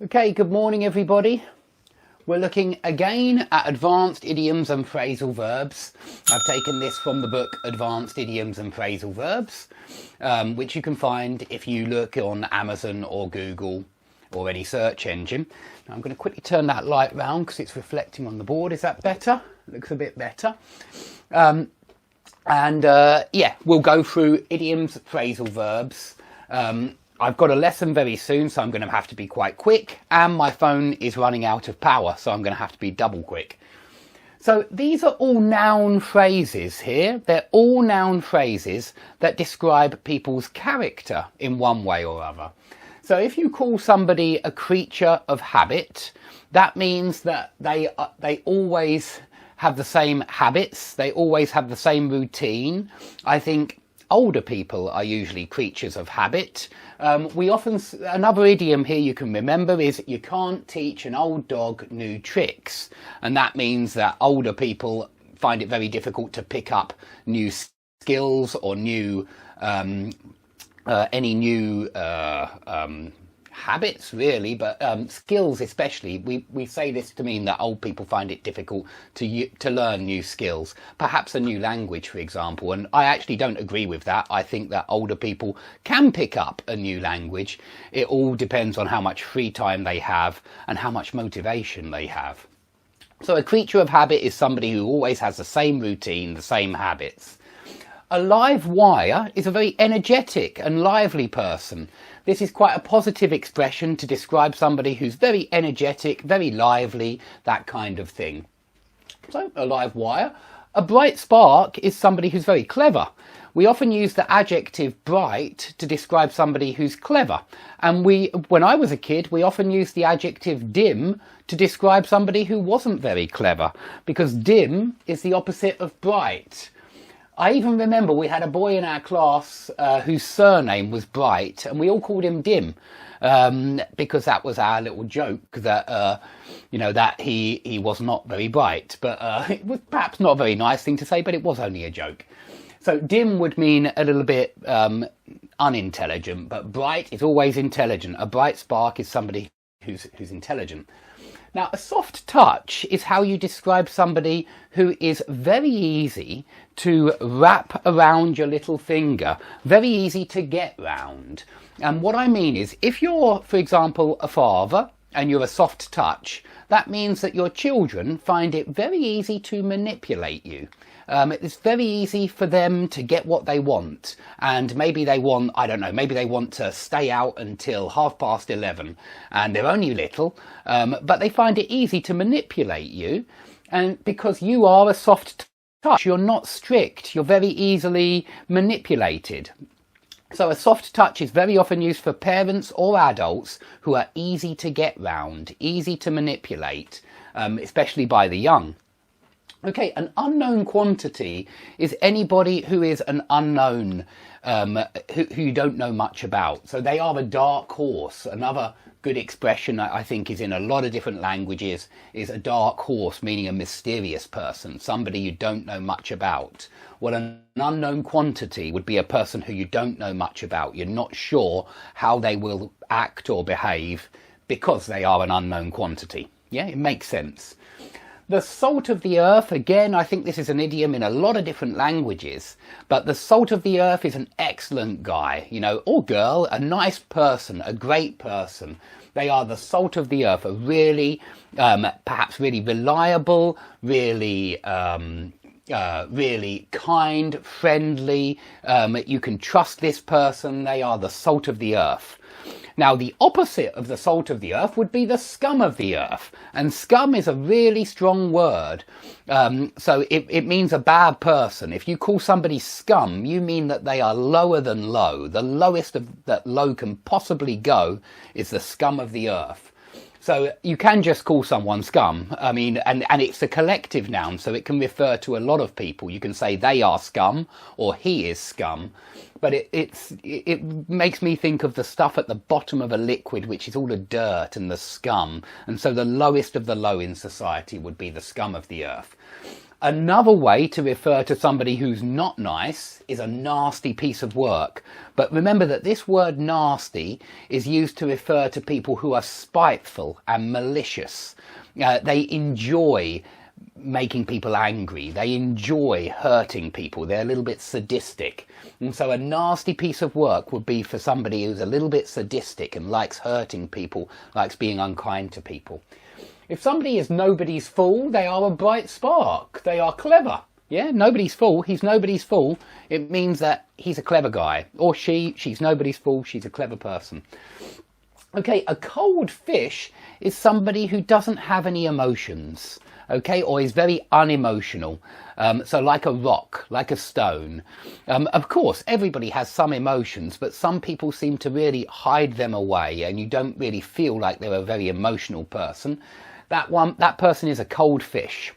Okay, good morning everybody. We're looking again at advanced idioms and phrasal verbs. I've taken this from the book Advanced Idioms and Phrasal Verbs, which you can find if you look on Amazon or Google or any search engine. Now, I'm going to quickly turn that light round because it's reflecting on the board. Is that better? Looks a bit better. Yeah, we'll go through idioms, phrasal verbs. I've got a lesson very soon, so I'm going to have to be quite quick, and my phone is running out of power, so I'm going to have to be double quick. So these are all noun phrases here. They're all noun phrases that describe people's character in one way or other. So if you call somebody a creature of habit, that means that they always have the same habits, they always have the same routine. I think older people are usually creatures of habit. Another idiom here you can remember is you can't teach an old dog new tricks. And that means that older people find it very difficult to pick up new skills or any new habits really, but skills especially. We say this to mean that old people find it difficult to learn new skills, perhaps a new language, for example. And I actually don't agree with that. I think that older people can pick up a new language. It all depends on how much free time they have and how much motivation they have. So a creature of habit is somebody who always has the same routine, the same habits. A live wire is a very energetic and lively person. This is quite a positive expression to describe somebody who's very energetic, very lively, that kind of thing. So, a live wire. A bright spark is somebody who's very clever. We often use the adjective bright to describe somebody who's clever. And when I was a kid, we often used the adjective dim to describe somebody who wasn't very clever, because dim is the opposite of bright. I even remember we had a boy in our class whose surname was Bright, and we all called him Dim, because that was our little joke that, that he was not very bright. But it was perhaps not a very nice thing to say, but it was only a joke. So dim would mean a little bit unintelligent, but bright is always intelligent. A bright spark is somebody who's intelligent. Now, a soft touch is how you describe somebody who is very easy to wrap around your little finger, very easy to get round. And what I mean is, if you're, for example, a father and you're a soft touch, that means that your children find it very easy to manipulate you. It's very easy for them to get what they want, and maybe they want, I don't know, maybe they want to stay out until 11:30 and they're only little, but they find it easy to manipulate you, and because you are a soft touch, you're not strict, you're very easily manipulated. So a soft touch is very often used for parents or adults who are easy to get round, easy to manipulate, especially by the young. Okay, an unknown quantity is anybody who is an unknown, who you don't know much about. So they are a dark horse. Another good expression I think is in a lot of different languages is a dark horse, meaning a mysterious person, somebody you don't know much about. Well, an unknown quantity would be a person who you don't know much about. You're not sure how they will act or behave because they are an unknown quantity. Yeah, it makes sense. The salt of the earth, again, I think this is an idiom in a lot of different languages, but the salt of the earth is an excellent guy, or girl, a nice person, a great person. They are the salt of the earth, a really, perhaps really reliable, really kind, friendly, you can trust this person, they are the salt of the earth. Now, the opposite of the salt of the earth would be the scum of the earth. And scum is a really strong word. So it means a bad person. If you call somebody scum, you mean that they are lower than low. The lowest that low can possibly go is the scum of the earth. So you can just call someone scum. I mean, and it's a collective noun, so it can refer to a lot of people. You can say they are scum or he is scum. But it makes me think of the stuff at the bottom of a liquid, which is all the dirt and the scum. And so the lowest of the low in society would be the scum of the earth. Another way to refer to somebody who's not nice is a nasty piece of work. But remember that this word nasty is used to refer to people who are spiteful and malicious. They enjoy making people angry. They enjoy hurting people. They're a little bit sadistic. And so a nasty piece of work would be for somebody who's a little bit sadistic and likes hurting people, likes being unkind to people. If somebody is nobody's fool, they are a bright spark. They are clever. Yeah, nobody's fool. He's nobody's fool. It means that he's a clever guy. Or she's nobody's fool. She's a clever person. Okay, a cold fish is somebody who doesn't have any emotions. Okay, or is very unemotional. So like a rock, like a stone. Of course, everybody has some emotions, but some people seem to really hide them away, and you don't really feel like they're a very emotional person. That person is a cold fish.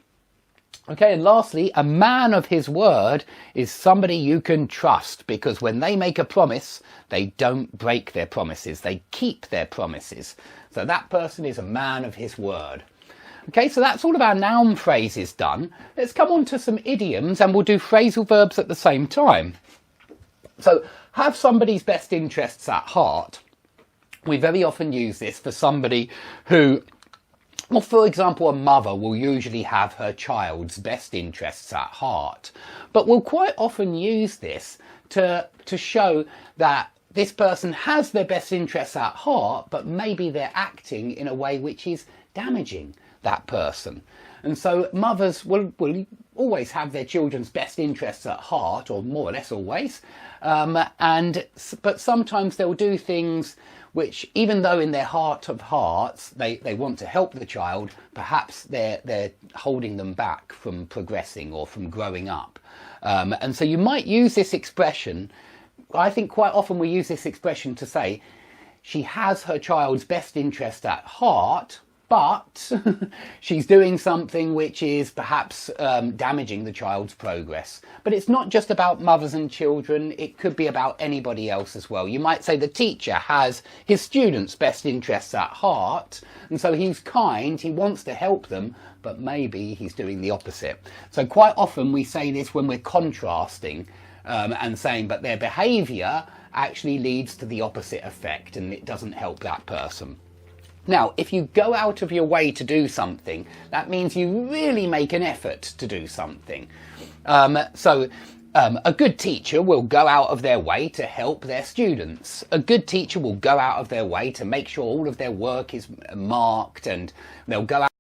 Okay, and lastly, a man of his word is somebody you can trust, because when they make a promise, they don't break their promises. They keep their promises. So that person is a man of his word. Okay, so that's all of our noun phrases done. Let's come on to some idioms, and we'll do phrasal verbs at the same time. So, have somebody's best interests at heart. We very often use this for somebody who, well, for example, a mother will usually have her child's best interests at heart, but will quite often use this to show that this person has their best interests at heart, but maybe they're acting in a way which is damaging that person. And so mothers will always have their children's best interests at heart, or more or less always, but sometimes they'll do things which, even though in their heart of hearts they want to help the child, perhaps they're holding them back from progressing or from growing up. And so you might use this expression. I think quite often we use this expression to say she has her child's best interest at heart, but she's doing something which is perhaps damaging the child's progress. But it's not just about mothers and children. It could be about anybody else as well. You might say the teacher has his students' best interests at heart, and so he's kind, he wants to help them, but maybe he's doing the opposite. So quite often we say this when we're contrasting and saying, but their behaviour actually leads to the opposite effect, and it doesn't help that person. Now, if you go out of your way to do something, that means you really make an effort to do something. A good teacher will go out of their way to help their students. A good teacher will go out of their way to make sure all of their work is marked, and they'll go out